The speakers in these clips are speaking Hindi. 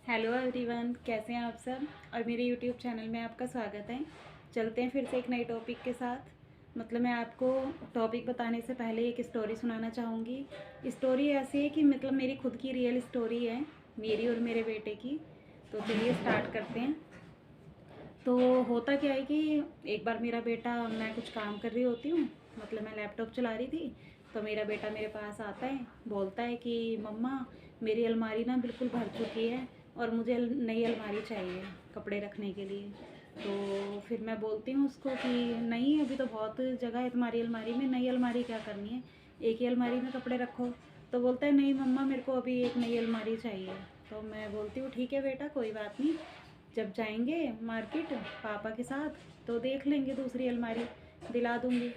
हेलो एवरीवन, कैसे हैं आप सब। और मेरे यूट्यूब चैनल में आपका स्वागत है। चलते हैं फिर से एक नए टॉपिक के साथ। मैं आपको टॉपिक बताने से पहले एक स्टोरी सुनाना चाहूँगी। स्टोरी ऐसी है कि मेरी खुद की रियल स्टोरी है, मेरी और मेरे बेटे की। तो चलिए स्टार्ट करते हैं। तो होता क्या है कि एक बार मेरा बेटा, मैं कुछ काम कर रही होती हूँ, मैं लैपटॉप चला रही थी, तो मेरा बेटा मेरे पास आता है, बोलता है कि मम्मा, मेरी अलमारी ना बिल्कुल भर चुकी है और मुझे नई अलमारी चाहिए कपड़े रखने के लिए। तो फिर मैं बोलती हूँ उसको कि नहीं, अभी तो बहुत जगह है तुम्हारी अलमारी में, नई अलमारी क्या करनी है, एक ही अलमारी में कपड़े रखो। तो बोलता है नहीं मम्मा, मेरे को अभी एक नई अलमारी चाहिए। तो मैं बोलती हूँ ठीक है बेटा, कोई बात नहीं, जब जाएंगे मार्केट पापा के साथ तो देख लेंगे, दूसरी अलमारी दिला दूँगी।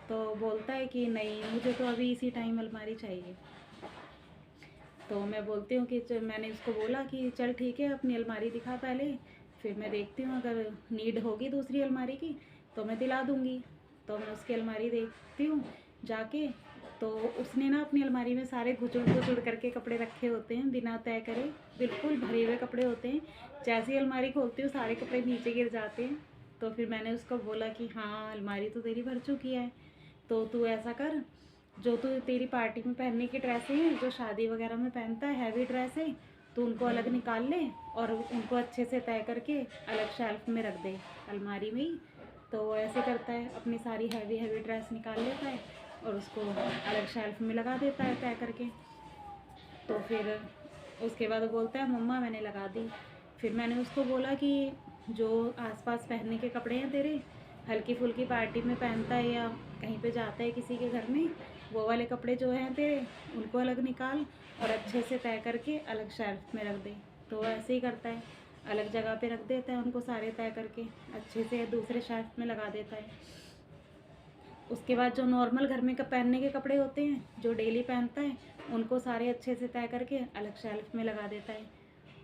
तो बोलता है कि नहीं, मुझे तो अभी इसी टाइम अलमारी चाहिए। तो मैं बोलती हूँ कि मैंने उसको बोला कि चल ठीक है, अपनी अलमारी दिखा पहले, फिर मैं देखती हूँ अगर नीड होगी दूसरी अलमारी की तो मैं दिला दूँगी। तो मैं उसकी अलमारी देखती हूँ जाके। तो उसने ना अपनी अलमारी में सारे गुचुड़ गुचुड़ करके कपड़े रखे होते हैं, बिना तय करे, बिल्कुल भरे हुए कपड़े होते हैं। जैसे ही अलमारी खोलती हूँ सारे कपड़े नीचे गिर जाते हैं। तो फिर मैंने उसको बोला कि हाँ, अलमारी तो तेरी भर चुकी है, तो तू ऐसा कर, जो तू तेरी पार्टी में पहनने की ड्रेसें हैं, जो शादी वगैरह में पहनता है, हैवी ड्रेस है, तो उनको अलग निकाल ले और उनको अच्छे से तय करके अलग शेल्फ में रख दे, अलमारी में ही। तो वो ऐसे करता है, अपनी सारी हैवी हैवी ड्रेस निकाल लेता है और उसको अलग शेल्फ में लगा देता है तय करके। तो फिर उसके बाद वो बोलता है मम्मा मैंने लगा दी। फिर मैंने उसको बोला कि जो आसपास पहनने के कपड़े हैं तेरे, हल्की फुल्की पार्टी में पहनता है या कहीं पे जाता है किसी के घर में, वो वाले कपड़े जो हैं तेरे, उनको अलग निकाल और अच्छे से तय करके अलग शेल्फ में रख दे। तो वो ऐसे ही करता है, अलग जगह पे रख देता है उनको सारे तय करके, अच्छे से दूसरे शेल्फ में लगा देता है। उसके बाद जो नॉर्मल घर में पहनने के कपड़े होते हैं, जो डेली पहनता है, उनको सारे अच्छे से तय करके अलग शेल्फ में लगा देता है।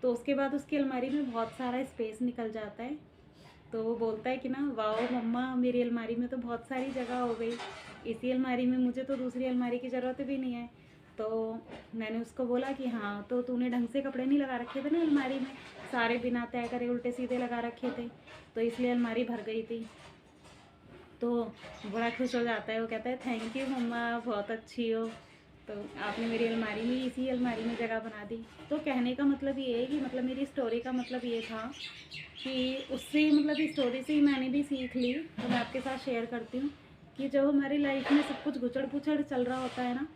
तो उसके बाद उसकी अलमारी में बहुत सारा स्पेस निकल जाता है। तो वो बोलता है कि ना, वाओ मम्मा, मेरी अलमारी में तो बहुत सारी जगह हो गई, इसी अलमारी में मुझे तो दूसरी अलमारी की ज़रूरत भी नहीं है। तो मैंने उसको बोला कि हाँ, तो तूने ढंग से कपड़े नहीं लगा रखे थे ना अलमारी में, सारे बिना तय करे उल्टे सीधे लगा रखे थे, तो इसलिए अलमारी भर गई थी। तो बड़ा खुश हो जाता है, वो कहता है थैंक यू मम्मा, बहुत अच्छी हो, तो आपने मेरी अलमारी में, इसी अलमारी में जगह बना दी। तो कहने का मतलब ये है कि मेरी स्टोरी का मतलब ये था कि उससे स्टोरी से ही मैंने भी सीख ली, तो मैं आपके साथ शेयर करती हूँ कि जब हमारी लाइफ में सब कुछ गुचड़ पुचड़ चल रहा होता है ना,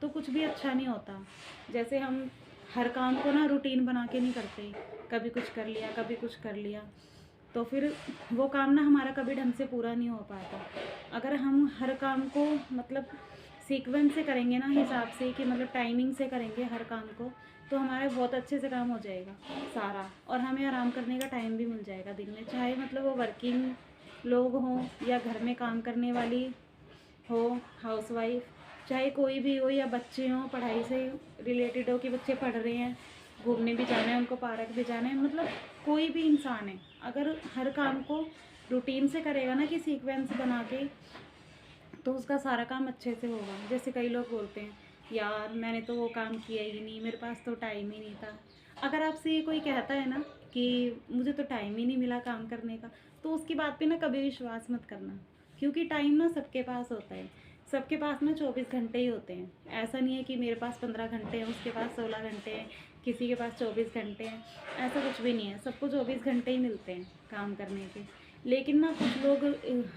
तो कुछ भी अच्छा नहीं होता। जैसे हम हर काम को ना रूटीन बना के नहीं करते, कभी कुछ कर लिया कभी कुछ कर लिया, तो फिर वो काम ना हमारा कभी ढंग से पूरा नहीं हो पाता। अगर हम हर काम को सीक्वेंस से करेंगे ना, हिसाब से कि टाइमिंग से करेंगे हर काम को, तो हमारा बहुत अच्छे से काम हो जाएगा सारा, और हमें आराम करने का टाइम भी मिल जाएगा दिन में। चाहे वो वर्किंग लोग हों या घर में काम करने वाली हो, हाउसवाइफ, चाहे कोई भी हो, या बच्चे हों, पढ़ाई से रिलेटेड हो कि बच्चे पढ़ रहे हैं, घूमने भी जाना है उनको, पार्क भी जाना है, कोई भी इंसान है, अगर हर काम को रूटीन से करेगा ना, कि सीक्वेंस बना के, तो उसका सारा काम अच्छे से होगा। जैसे कई लोग बोलते हैं यार मैंने तो वो काम किया ही नहीं, मेरे पास तो टाइम ही नहीं था। अगर आपसे ये कोई कहता है ना कि मुझे तो टाइम ही नहीं मिला काम करने का, तो उसकी बात पे ना कभी विश्वास मत करना, क्योंकि टाइम ना सबके पास होता है। सबके पास ना 24 घंटे ही होते हैं। ऐसा नहीं है कि मेरे पास 15 घंटे हैं, उसके पास 16 घंटे हैं, किसी के पास 24 घंटे हैं, ऐसा कुछ भी नहीं है। सबको 24 घंटे ही मिलते हैं काम करने के। लेकिन ना कुछ लोग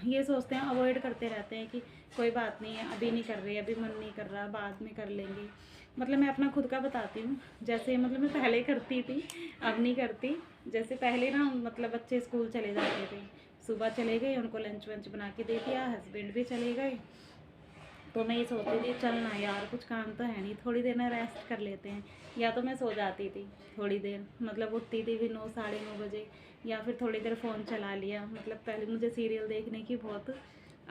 ये सोचते हैं, अवॉइड करते रहते हैं कि कोई बात नहीं है, अभी नहीं कर रहे, अभी मन नहीं कर रहा, बाद में कर लेंगे। मैं अपना खुद का बताती हूँ। जैसे मैं पहले करती थी, अब नहीं करती। जैसे पहले ना बच्चे स्कूल चले जाते थे, सुबह चले गए, उनको लंच वंच बना के दे दिया, हस्बैंड भी चले गए, तो मैं ये सोचती थी चल ना यार, कुछ काम तो है नहीं, थोड़ी देर ना रेस्ट कर लेते हैं। या तो मैं सो जाती थी थोड़ी देर, उठती थी भी 9 साढ़े 9 बजे, या फिर थोड़ी देर फ़ोन चला लिया। पहले मुझे सीरियल देखने की बहुत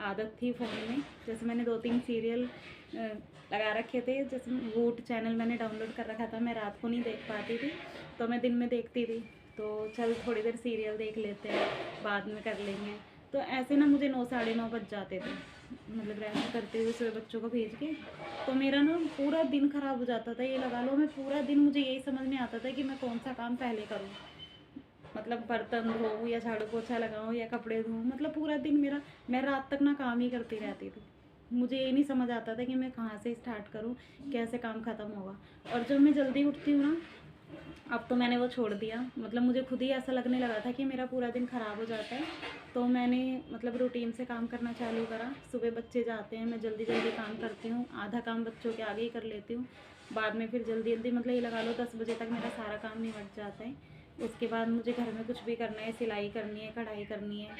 आदत थी फ़ोन में। जैसे मैंने 2-3 सीरियल लगा रखे थे। जैसे वूट चैनल मैंने डाउनलोड कर रखा था, मैं रात को नहीं देख पाती थी, तो मैं दिन में देखती थी। तो चल थोड़ी देर सीरियल देख लेते हैं, बाद में कर लेंगे। तो ऐसे ना मुझे 9 साढ़े 9 बज जाते थे। मतलब रेस्ट करते हुए सुबह बच्चों को भेज के, तो मेरा ना पूरा दिन ख़राब हो जाता था। ये लगा लो मैं पूरा दिन, मुझे यही समझ में आता था कि मैं कौन सा काम पहले करूँ, मतलब बर्तन धोऊँ या झाड़ू पोछा लगाऊँ या कपड़े धोऊँ, मतलब पूरा दिन मेरा, मैं रात तक ना काम ही करती रहती थी। मुझे ये नहीं समझ आता था कि मैं कहाँ से स्टार्ट करूँ, कैसे काम ख़त्म होगा। और जब मैं जल्दी उठती हूँ ना, अब तो मैंने वो छोड़ दिया, मतलब मुझे खुद ही ऐसा लगने लगा था कि मेरा पूरा दिन ख़राब हो जाता है। तो मैंने मतलब रूटीन से काम करना चालू करा। सुबह बच्चे जाते हैं, मैं जल्दी जल्दी काम करती हूँ, आधा काम बच्चों के आगे ही कर लेती हूँ, बाद में फिर जल्दी जल्दी, मतलब ये लगा लो 10 बजे तक मेरा सारा काम निपट जाता है। उसके बाद मुझे घर में कुछ भी करना है, सिलाई करनी है, कढ़ाई करनी है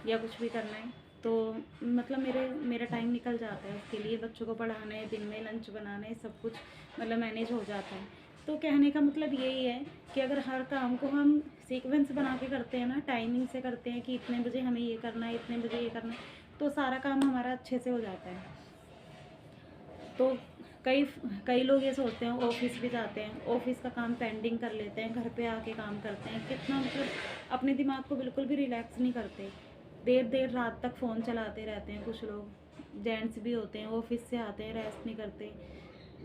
या कुछ भी करना है, तो मतलब मेरा टाइम निकल जाता है उसके लिए। बच्चों को पढ़ाना है, दिन में लंच बनाना है, सब कुछ मतलब मैनेज हो जाता है। तो कहने का मतलब यही है कि अगर हर काम को हम सीक्वेंस बना के करते हैं ना, टाइमिंग से करते हैं कि इतने बजे हमें ये करना है, इतने बजे ये करना है, तो सारा काम हमारा अच्छे से हो जाता है। तो कई कई लोग ये सोचते हैं, ऑफिस भी जाते हैं, ऑफिस का काम पेंडिंग कर लेते हैं, घर पे आके काम करते हैं, कितना मतलब अपने दिमाग को बिल्कुल भी रिलैक्स नहीं करते, देर देर रात तक फ़ोन चलाते रहते हैं। कुछ लोग जेंट्स भी होते हैं, ऑफिस से आते हैं, रेस्ट नहीं करते,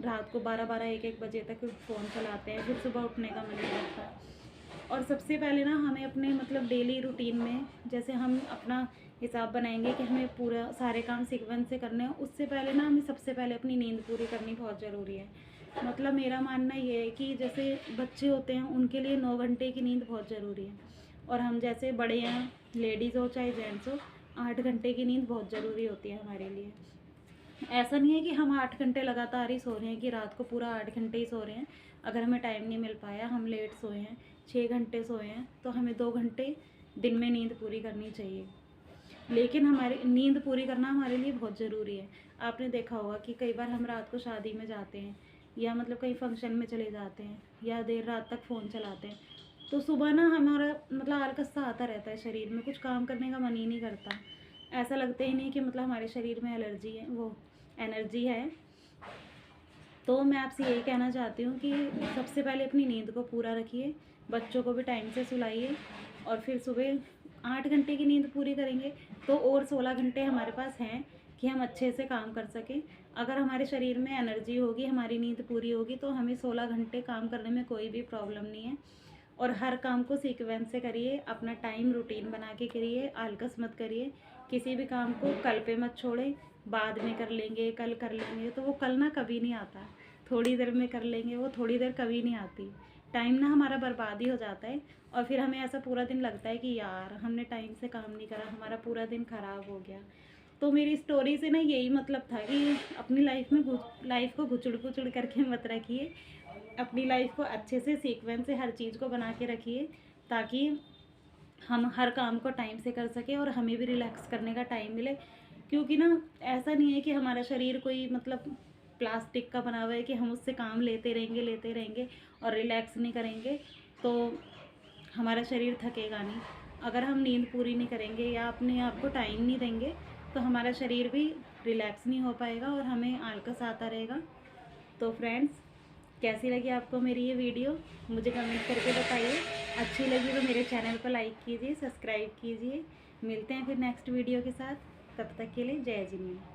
रात को 12-12 1-1 बजे तक फ़ोन चलाते हैं, फिर सुबह उठने का मन नहीं करता। और सबसे पहले ना हमें अपने मतलब डेली रूटीन में, जैसे हम अपना हिसाब बनाएंगे कि हमें पूरा सारे काम सीक्वेंस से करने हैं, उससे पहले ना हमें सबसे पहले अपनी नींद पूरी करनी बहुत ज़रूरी है। मतलब मेरा मानना ये है कि जैसे बच्चे होते हैं उनके लिए 9 घंटे की नींद बहुत ज़रूरी है, और हम जैसे बड़े हैं, लेडीज़ हो चाहे जेंट्स हो, 8 घंटे की नींद बहुत ज़रूरी होती है हमारे लिए। ऐसा नहीं है कि हम 8 घंटे लगातार ही सो रहे हैं, कि रात को पूरा 8 घंटे ही सो रहे हैं। अगर हमें टाइम नहीं मिल पाया, हम लेट सोए हैं, 6 घंटे सोए हैं, तो हमें 2 घंटे दिन में नींद पूरी करनी चाहिए। लेकिन हमारी नींद पूरी करना हमारे लिए बहुत ज़रूरी है। आपने देखा होगा कि कई बार हम रात को शादी में जाते हैं या मतलब कहीं फ़ंक्शन में चले जाते हैं या देर रात तक फ़ोन चलाते हैं, तो सुबह ना हमारा मतलब आलस सा आता रहता है, शरीर में कुछ काम करने का मन ही नहीं करता। ऐसा लगता ही नहीं कि मतलब हमारे शरीर में एलर्जी है, वो एनर्जी है। तो मैं आपसे यही कहना चाहती हूँ कि सबसे पहले अपनी नींद को पूरा रखिए, बच्चों को भी टाइम से सुलाइए, और फिर सुबह 8 घंटे की नींद पूरी करेंगे तो और 16 घंटे हमारे पास हैं कि हम अच्छे से काम कर सकें। अगर हमारे शरीर में एनर्जी होगी, हमारी नींद पूरी होगी, तो हमें 16 घंटे काम करने में कोई भी प्रॉब्लम नहीं है। और हर काम को सीक्वेंस से करिए, अपना टाइम रूटीन बना के करिए, आलकस मत करिए। किसी भी काम को कल पे मत छोड़ें, बाद में कर लेंगे, कल कर लेंगे, तो वो कल ना कभी नहीं आता। थोड़ी देर में कर लेंगे, वो थोड़ी देर कभी नहीं आती। टाइम ना हमारा बर्बाद ही हो जाता है, और फिर हमें ऐसा पूरा दिन लगता है कि यार हमने टाइम से काम नहीं करा, हमारा पूरा दिन ख़राब हो गया। तो मेरी स्टोरी से ना यही मतलब था कि अपनी लाइफ को घुचड़ पुचड़ करके मत रखिए, अपनी लाइफ को अच्छे से सीक्वेंस से हर चीज़ को बना के रखिए, ताकि हम हर काम को टाइम से कर सकें और हमें भी रिलैक्स करने का टाइम मिले। क्योंकि ना ऐसा नहीं है कि हमारा शरीर कोई मतलब प्लास्टिक का बना हुआ है कि हम उससे काम लेते रहेंगे और रिलैक्स नहीं करेंगे तो हमारा शरीर थकेगा नहीं। अगर हम नींद पूरी नहीं करेंगे या अपने आप को टाइम नहीं देंगे, तो हमारा शरीर भी रिलैक्स नहीं हो पाएगा और हमें आलस आता रहेगा। तो फ्रेंड्स, कैसी लगी आपको मेरी ये वीडियो, मुझे कमेंट करके बताइए। अच्छी लगी तो मेरे चैनल को लाइक कीजिए, सब्सक्राइब कीजिए। मिलते हैं फिर नेक्स्ट वीडियो के साथ, तब तक के लिए जय जिनेंद्र।